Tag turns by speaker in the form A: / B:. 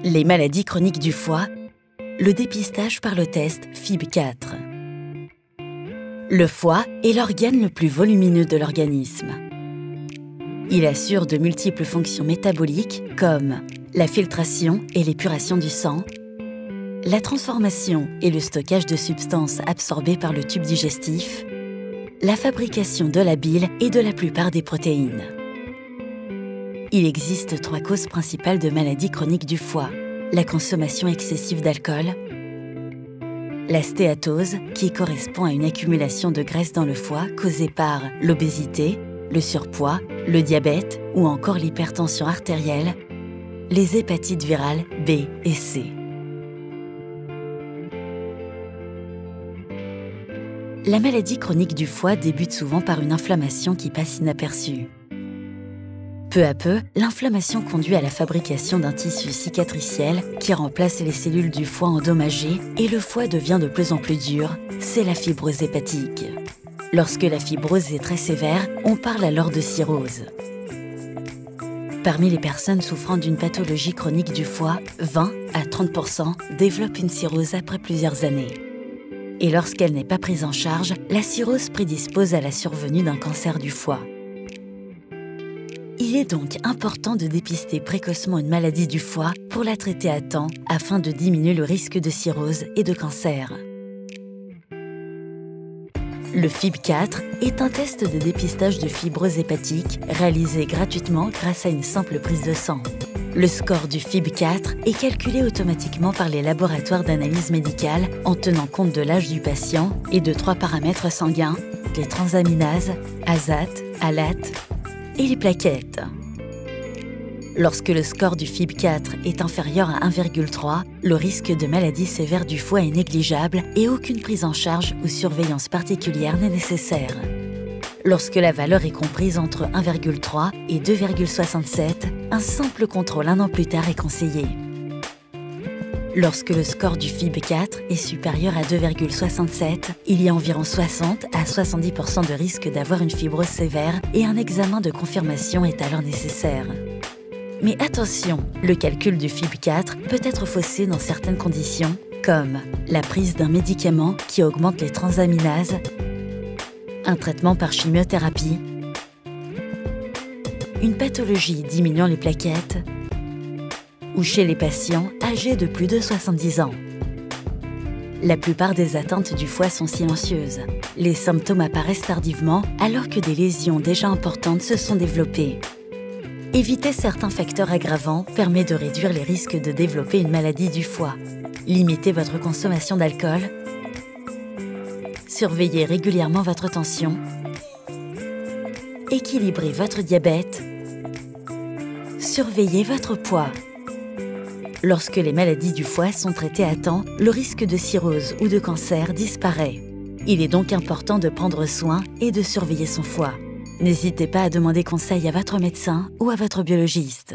A: Les maladies chroniques du foie, le dépistage par le test FIB4. Le foie est l'organe le plus volumineux de l'organisme. Il assure de multiples fonctions métaboliques comme la filtration et l'épuration du sang, la transformation et le stockage de substances absorbées par le tube digestif, la fabrication de la bile et de la plupart des protéines. Il existe 3 causes principales de maladies chroniques du foie: la consommation excessive d'alcool, la stéatose, qui correspond à une accumulation de graisse dans le foie causée par l'obésité, le surpoids, le diabète ou encore l'hypertension artérielle, les hépatites virales B et C. La maladie chronique du foie débute souvent par une inflammation qui passe inaperçue. Peu à peu, l'inflammation conduit à la fabrication d'un tissu cicatriciel qui remplace les cellules du foie endommagées et le foie devient de plus en plus dur, c'est la fibrose hépatique. Lorsque la fibrose est très sévère, on parle alors de cirrhose. Parmi les personnes souffrant d'une pathologie chronique du foie, 20 à 30% développent une cirrhose après plusieurs années. Et lorsqu'elle n'est pas prise en charge, la cirrhose prédispose à la survenue d'un cancer du foie. Il est donc important de dépister précocement une maladie du foie pour la traiter à temps afin de diminuer le risque de cirrhose et de cancer. Le FIB4 est un test de dépistage de fibrose hépatique réalisé gratuitement grâce à une simple prise de sang. Le score du FIB4 est calculé automatiquement par les laboratoires d'analyse médicale en tenant compte de l'âge du patient et de 3 paramètres sanguins, les transaminases, azate, alate et les plaquettes. Lorsque le score du FIB4 est inférieur à 1,3, le risque de maladie sévère du foie est négligeable et aucune prise en charge ou surveillance particulière n'est nécessaire. Lorsque la valeur est comprise entre 1,3 et 2,67, un simple contrôle 1 an plus tard est conseillé. Lorsque le score du FIB4 est supérieur à 2,67, il y a environ 60 à 70% de risque d'avoir une fibrose sévère et un examen de confirmation est alors nécessaire. Mais attention, le calcul du FIB4 peut être faussé dans certaines conditions, comme la prise d'un médicament qui augmente les transaminases, un traitement par chimiothérapie, une pathologie diminuant les plaquettes, ou chez les patients âgés de plus de 70 ans. La plupart des atteintes du foie sont silencieuses. Les symptômes apparaissent tardivement alors que des lésions déjà importantes se sont développées. Éviter certains facteurs aggravants permet de réduire les risques de développer une maladie du foie. Limitez votre consommation d'alcool. Surveillez régulièrement votre tension. Équilibrez votre diabète. Surveillez votre poids. Lorsque les maladies du foie sont traitées à temps, le risque de cirrhose ou de cancer disparaît. Il est donc important de prendre soin et de surveiller son foie. N'hésitez pas à demander conseil à votre médecin ou à votre biologiste.